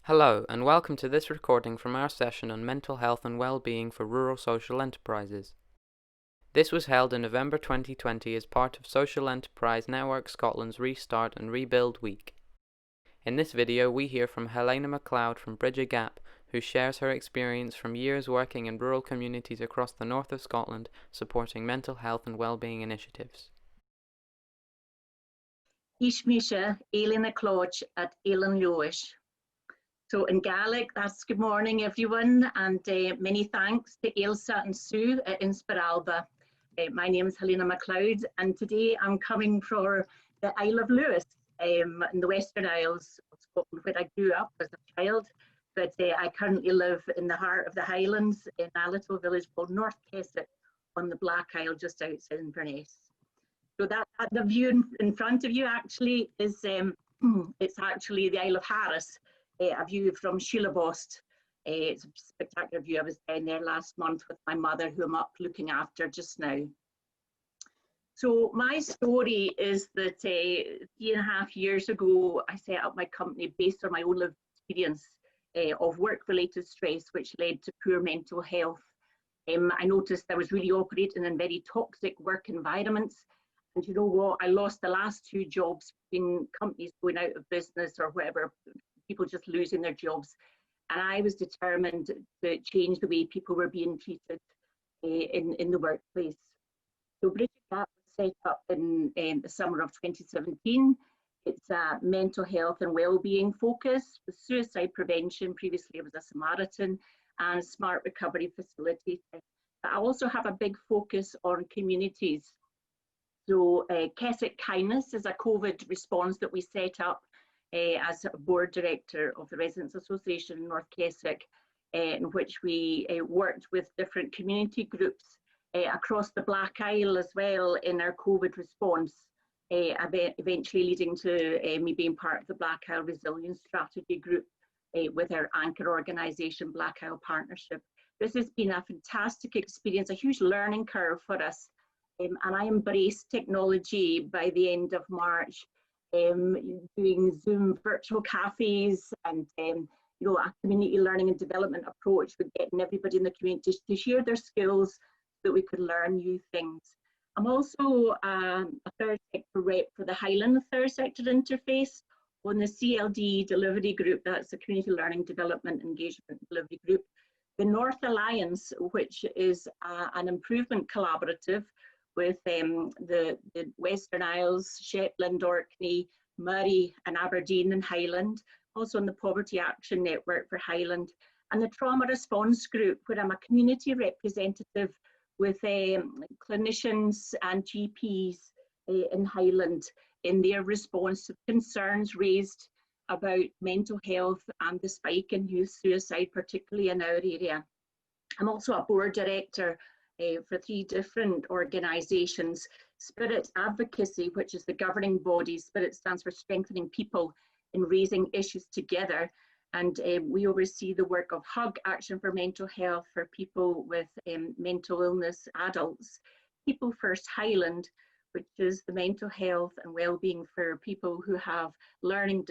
Hello, and welcome to this recording from our session on mental health and well-being for rural social enterprises. This was held in November 2020 as part of Social Enterprise Network Scotland's Restart and Rebuild Week. In this video, we hear from Helena MacLeod from Bridge a Gap, who shares her experience from years working in rural communities across the north of Scotland, supporting mental health and well-being initiatives. Ishmisha, Helena MacLeod at Élan Lewis. So in Gaelic, that's good morning, everyone, and many thanks to Ailsa and Sue at Inspiralba. My name is Helena MacLeod, and today I'm coming from the Isle of Lewis in the Western Isles of Scotland, where I grew up as a child. But I currently live in the heart of the Highlands in a little village called North Keswick on the Black Isle, just outside Inverness. So that the view in front of you actually is it's actually the Isle of Harris. A view from Sheelabost. It's a spectacular view. I was down there last month with my mother, who I'm up looking after just now. So my story is that 3.5 years ago, I set up my company based on my own lived experience of work-related stress, which led to poor mental health. I noticed I was really operating in very toxic work environments. And you know what? I lost the last 2 jobs in companies going out of business or whatever, people just losing their jobs. And I was determined to change the way people were being treated in the workplace. So Bridge a Gap was set up in the summer of 2017. It's a mental health and well-being focus with suicide prevention. Previously it was a Samaritan and smart recovery facility. But I also have a big focus on communities. So Keswick Kindness is a COVID response that we set up as a board director of the Residents Association in North Keswick, in which we worked with different community groups across the Black Isle as well in our COVID response, eventually leading to me being part of the Black Isle Resilience Strategy Group with our anchor organisation, Black Isle Partnership. This has been a fantastic experience, a huge learning curve for us, and I embraced technology by the end of March. Doing Zoom virtual cafes and you know, a community learning and development approach with getting everybody in the community to share their skills so that we could learn new things. I'm also a third sector rep for the Highland Third Sector Interface on the CLD delivery group. That's the Community Learning Development Engagement Delivery Group. The North Alliance, which is an improvement collaborative with the Western Isles, Shetland, Orkney, Murray and Aberdeen and Highland, also in the Poverty Action Network for Highland, and the Trauma Response Group, where I'm a community representative with clinicians and GPs in Highland in their response to concerns raised about mental health and the spike in youth suicide, particularly in our area. I'm also a board director for 3 different organisations. Spirit Advocacy, which is the governing body. Spirit stands for Strengthening People in Raising Issues Together. And we oversee the work of Hug, Action for Mental Health for people with mental illness, adults. People First Highland, which is the mental health and well-being for people who have learning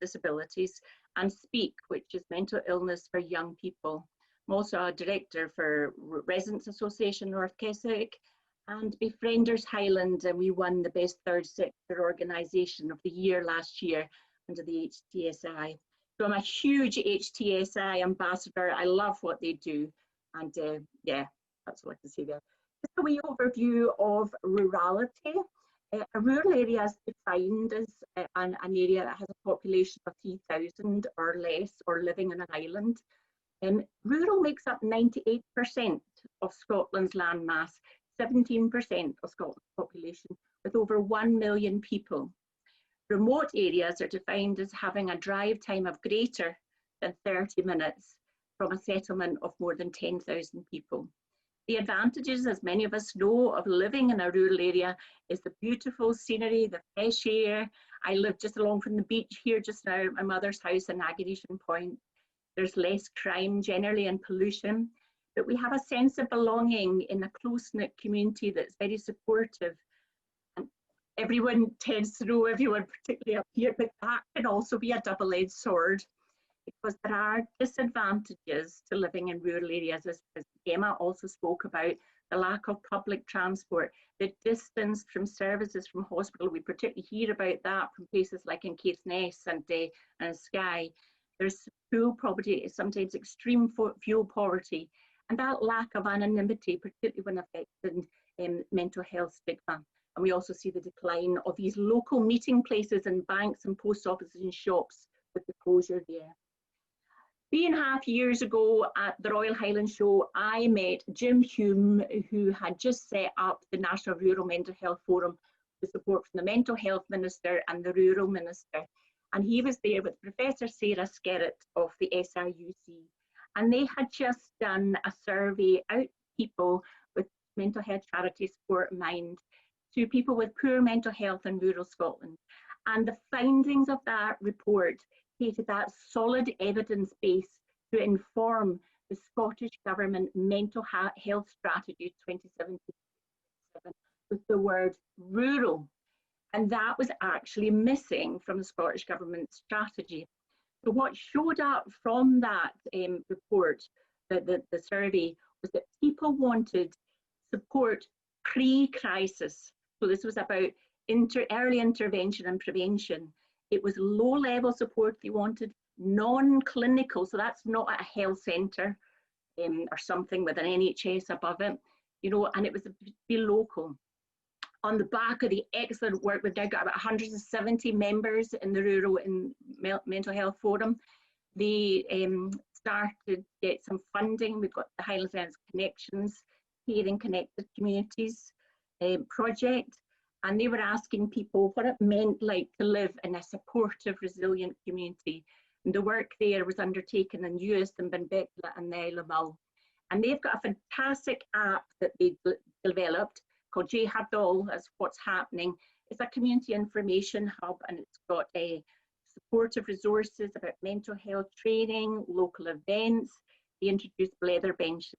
disabilities. And Speak, which is mental illness for young people. I'm also a director for Residents Association North Keswick and Befrienders Highland, and we won the Best Third Sector Organisation of the Year last year under the HTSI. So I'm a huge HTSI ambassador. I love what they do, and yeah, that's all I can say there. Just a wee overview of rurality. A rural area is defined as an area that has a population of 3,000 or less or living on an island. Rural makes up 98% of Scotland's land mass, 17% of Scotland's population, with over 1 million people. Remote areas are defined as having a drive time of greater than 30 minutes from a settlement of more than 10,000 people. The advantages, as many of us know, of living in a rural area is the beautiful scenery, the fresh air. I live just along from the beach here just now at my mother's house in Aggregation Point. There's less crime generally and pollution, but we have a sense of belonging in a close-knit community that's very supportive. And everyone tends to know everyone, particularly up here, but that can also be a double-edged sword. because there are disadvantages to living in rural areas, as Emma also spoke about, the lack of public transport, the distance from services from hospital. We particularly hear about that from places like in Caithness and Skye. There's fuel poverty, sometimes extreme fuel poverty, and that lack of anonymity, particularly when affecting mental health stigma. And we also see the decline of these local meeting places and banks and post offices and shops with the closure there. 3.5 years ago at the Royal Highland Show, I met Jim Hume, who had just set up the National Rural Mental Health Forum with support from the Mental Health Minister and the Rural Minister. And he was there with Professor Sarah Skerritt of the SRUC. And they had just done a survey out to people with mental health charity Support Mind, to people with poor mental health in rural Scotland. And the findings of that report created that solid evidence base to inform the Scottish Government Mental Health Strategy 2017 with the word rural. And that was actually missing from the Scottish Government strategy. So what showed up from that report, the survey, was that people wanted support pre-crisis. So this was about early intervention and prevention. It was low-level support they wanted, non-clinical, so that's not at a health centre or something with an NHS above it, you know, and it was to be local. On the back of the excellent work, we've now got about 170 members in the Rural and Mental Health Forum. They started to get some funding. We've got the Highlands Islands Connections, Caring Connected Communities project, and they were asking people what it meant like to live in a supportive, resilient community. And the work there was undertaken in Uist and Benbecula and Isle of Mull. And they've got a fantastic app that they developed called J Hadol, as What's Happening. It's a community information hub, and it's got supportive resources about mental health training, local events. They introduced leather benches.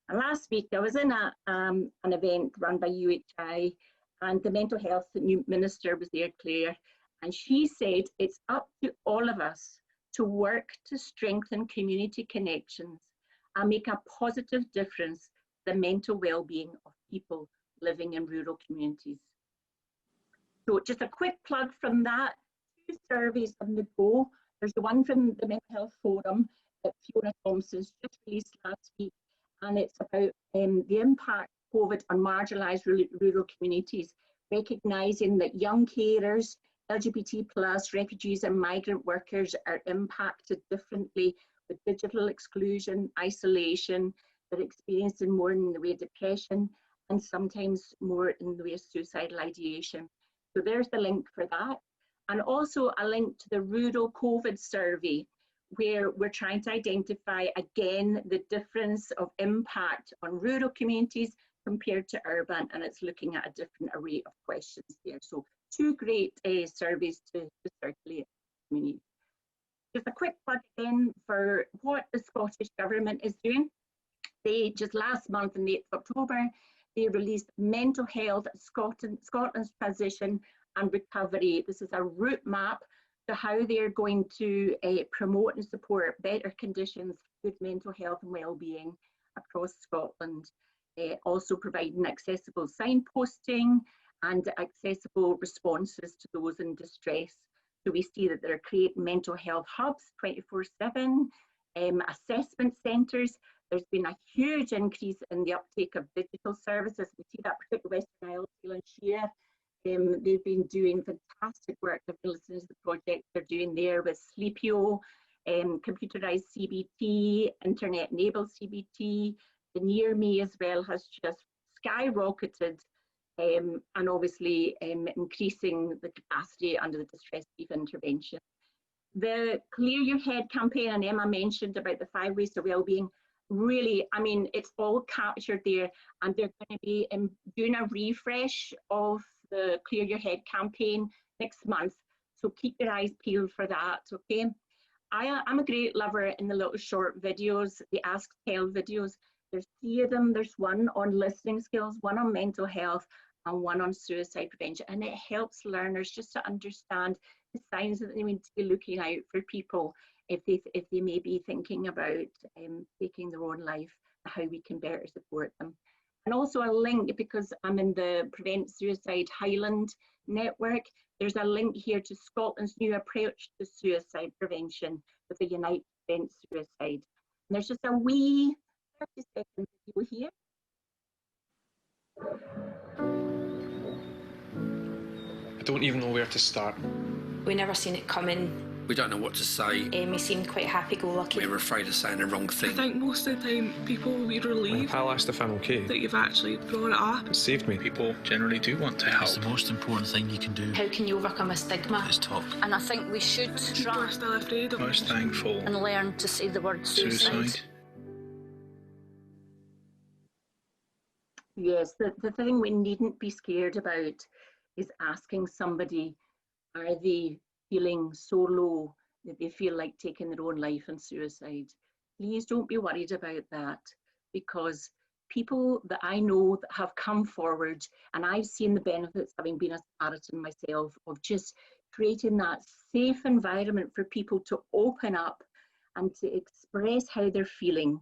And last week I was in an event run by UHI, and the Mental Health Minister was there, Claire, and she said it's up to all of us to work to strengthen community connections and make a positive difference to the mental well-being of people living in rural communities. So just a quick plug from that, 2 surveys on the go. There's the one from the Mental Health Forum that Fiona Thompson's just released last week, and it's about the impact of COVID on marginalised rural communities, recognising that young carers, LGBT+, refugees and migrant workers are impacted differently with digital exclusion, isolation. They're experiencing more in the way of depression and sometimes more in the way of suicidal ideation. So there's the link for that. And also a link to the Rural COVID survey, where we're trying to identify again the difference of impact on rural communities compared to urban, and it's looking at a different array of questions there. So 2 great surveys to circulate communities. Just a quick plug in for what the Scottish Government is doing. They just last month, on the 8th of October, they released Mental Health Scotland's Transition and Recovery. This is a route map to how they're going to promote and support better conditions for good mental health and well-being across Scotland. Also providing accessible signposting and accessible responses to those in distress. So we see that they're creating mental health hubs 24/7, assessment centres. There's been a huge increase in the uptake of digital services. We see that particularly Western Isles, Highland Shire. They've been doing fantastic work. I've been listening to the project they're doing there with Sleepio, computerised CBT, internet-enabled CBT. The Near Me as well has just skyrocketed, and obviously increasing the capacity under the distress relief intervention. The Clear Your Head campaign, and Emma mentioned about the 5 ways to wellbeing, really, I mean, it's all captured there, and they're going to be doing a refresh of the Clear Your Head campaign next month, so keep your eyes peeled for that, okay? I'm a great lover in the little short videos, the Ask Tell videos. There's 3 of them. There's one on listening skills, one on mental health, and one on suicide prevention, and it helps learners just to understand the signs that they need to be looking out for people if they may be thinking about taking their own life, how we can better support them. And also a link, because I'm in the Prevent Suicide Highland network, there's a link here to Scotland's new approach to suicide prevention with the Unite Prevent Suicide. And there's just a wee 30-second video here. I don't even know where to start. We never seen it coming. We don't know what to say. Amy seemed quite happy-go-lucky. We were afraid of saying the wrong thing. I think most of the time people will be relieved. My pal asked if I'm okay. That you've actually brought it up. It saved me. People generally do want to help. It's the most important thing you can do. How can you overcome a stigma? Is talk. And I think we should People are still afraid of I was thankful. and learn to say the word suicide. Yes, the thing we needn't be scared about is asking somebody, are they feeling so low that they feel like taking their own life and suicide? Please don't be worried about that, because people that I know that have come forward, and I've seen the benefits, having been a Samaritan myself, of just creating that safe environment for people to open up and to express how they're feeling.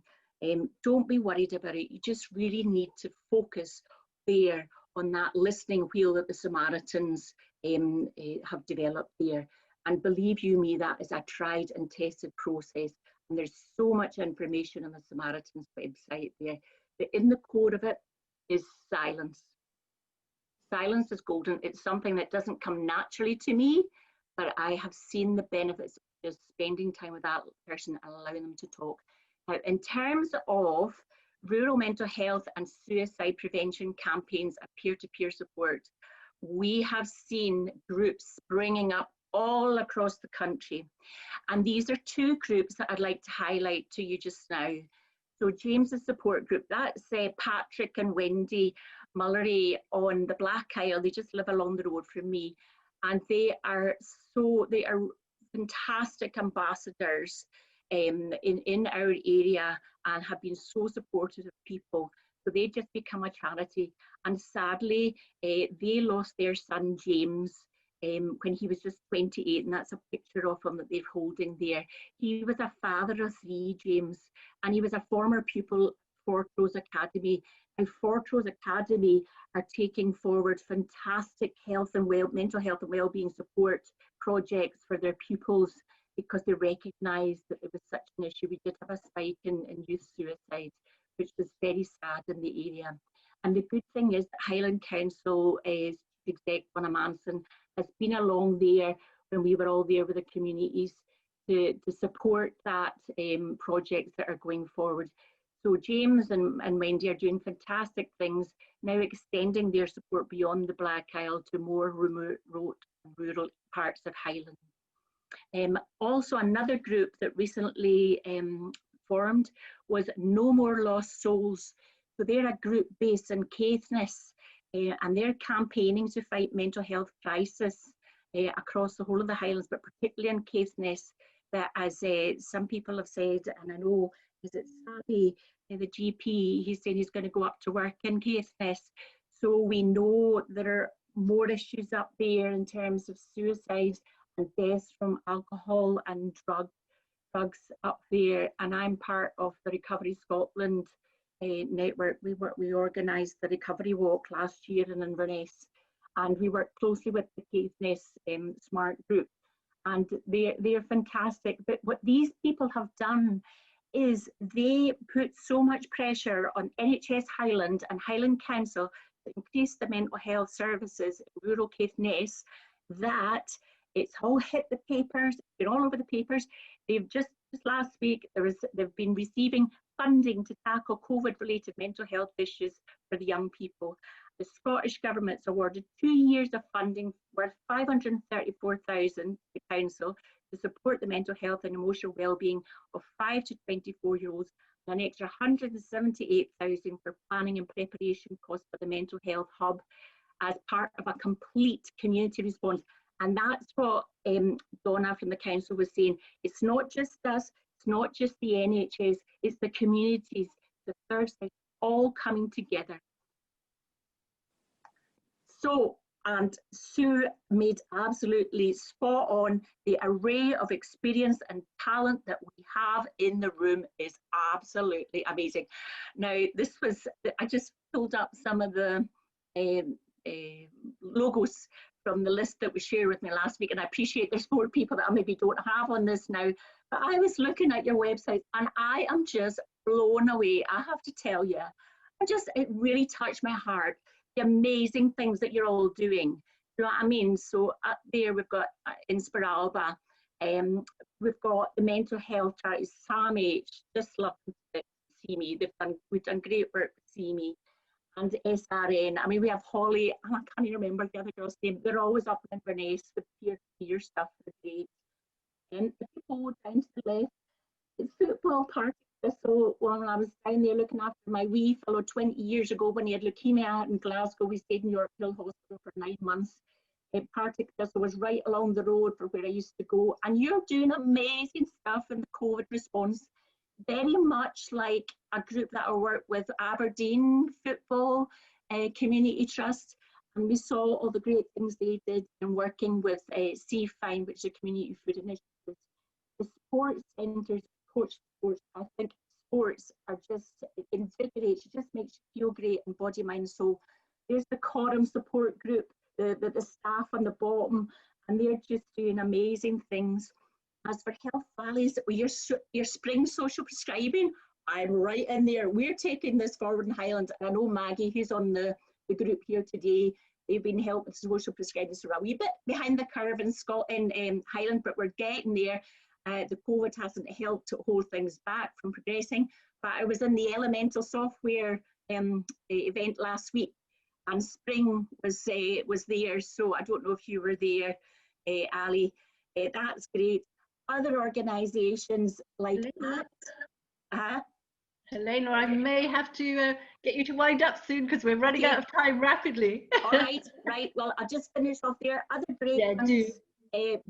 Don't be worried about it. You just really need to focus there on that listening wheel that the Samaritans have developed there. And believe you me, that is a tried and tested process. And there's so much information on the Samaritans website there. But in the core of it is silence. Silence is golden. It's something that doesn't come naturally to me, but I have seen the benefits of just spending time with that person and allowing them to talk. Now, in terms of rural mental health and suicide prevention campaigns and peer-to-peer support, we have seen groups springing up all across the country. And these are two groups that I'd like to highlight to you just now. So James's support group, that's Patrick and Wendy Mullery on the Black Isle. They just live along the road from me. And they are fantastic ambassadors in our area and have been so supportive of people. So they just become a charity. And sadly, they lost their son James when he was just 28, and that's a picture of him that they're holding there. He was a father of 3, James, and he was a former pupil for Fortrose Academy. And Fortrose Academy are taking forward fantastic mental health and wellbeing support projects for their pupils, because they recognised that there was such an issue. We did have a spike in youth suicide, which was very sad in the area. And the good thing is that Highland Council Exec Donna Manson has been along there when we were all there with the communities to support that projects that are going forward. So James and Wendy are doing fantastic things, now extending their support beyond the Black Isle to more remote and rural parts of Highland. Also, another group that recently formed was No More Lost Souls. So they're a group based in Caithness, and they're campaigning to fight mental health crisis across the whole of the Highlands, but particularly in Caithness, that as some people have said, and I know, is it Sabi, the GP, he's saying he's going to go up to work in Caithness. So we know there are more issues up there in terms of suicide and deaths from alcohol and drugs up there. And I'm part of the Recovery Scotland network. We organised the Recovery Walk last year in Inverness, and we worked closely with the Caithness Smart Group, and they're fantastic. But what these people have done is they put so much pressure on NHS Highland and Highland Council to increase the mental health services in rural Caithness that it's all hit the papers, it's been all over the papers. They've just last week, they've been receiving funding to tackle COVID-related mental health issues for the young people. The Scottish Government's awarded 2 years of funding worth 534,000 to the Council to support the mental health and emotional well-being of 5 to 24-year-olds, and an extra 178,000 for planning and preparation costs for the mental health hub as part of a complete community response. And that's what Donna from the council was saying. It's not just us, it's not just the NHS, it's the communities, the third side, all coming together. So And Sue made absolutely spot on. The array of experience and talent that we have in the room is absolutely amazing. Now, I just pulled up some of the logos from the list that was shared with me last week, and I appreciate there's more people that I maybe don't have on this now, but I was looking at your website and I am just blown away. I have to tell you, it really touched my heart, the amazing things that you're all doing. You know what I mean? So up there we've got Inspiralba, we've got the mental health charity, SAMH, just love to see me. We've done great work with See Me. And SRN. I mean, we have Holly, and I can't even remember the other girl's name. They're always up in Inverness with peer-to-peer stuff for the And if you go down to the left, it's football party. So when I was down there looking after my wee fellow 20 years ago when he had leukemia in Glasgow, we stayed in York Hill Hospital for 9 months. Partick Thistle was right along the road for where I used to go. And you're doing amazing stuff in the COVID response. Very much like a group that I work with, Aberdeen Football Community Trust, and we saw all the great things they did in working with CFINE, which is a community food initiative. The sports centres, coach sports, I think sports are just, it invigorates, it just makes you feel great in body, mind, soul. There's the Coram support group, the staff on the bottom, and they're just doing amazing things. As for Health Valleys, your spring social prescribing, I'm right in there. We're taking this forward in Highland. And I know Maggie, who's on the group here today, they've been helping social prescribing. So we're a wee bit behind the curve in Scotland, Highland, but we're getting there. The COVID hasn't helped to hold things back from progressing. But I was in the Elemental Software event last week, and spring was there. So I don't know if you were there, Ali. That's great. Other organisations like that. Helena, I may have to get you to wind up soon because we're running out of time rapidly. All right, right. Well, I'll just finish off there. Other great ones.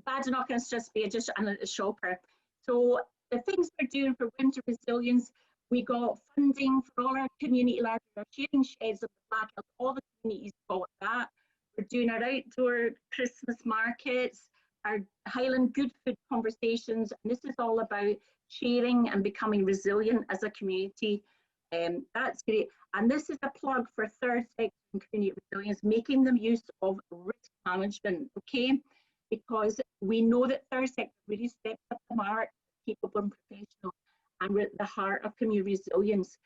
Badenoch and Strathspey, just a shopper. So the things we're doing for winter resilience, we got funding for all our community libraries, our sharing sheds of the Black Hills, all the communities got that. We're doing our outdoor Christmas markets, our Highland Good Food conversations, and this is all about sharing and becoming resilient as a community. That's great. And this is a plug for third sector and community resilience, making them use of risk management, okay? Because we know that third sector really steps up the mark, capable and professional, and we're at the heart of community resilience.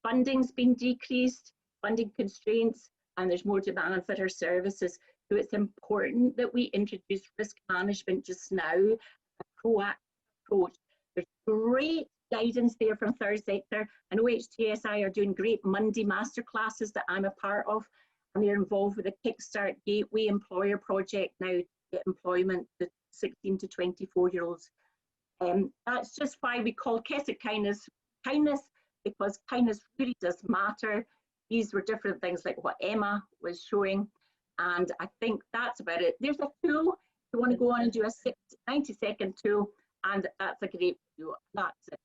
Funding's been decreased, funding constraints, and there's more demand for our services. So it's important that we introduce risk management just now, a proactive approach. There's great guidance there from third sector, and OHTSI are doing great Monday masterclasses that I'm a part of, and they're involved with the Kickstart Gateway Employer project now to get employment to 16 to 24-year-olds. That's just why we call Keswick kindness, because kindness really does matter. These were different things like what Emma was showing, and I think that's about it. There's a tool, if you want to go on and do a 90-second tool, and that's a great video. That's it.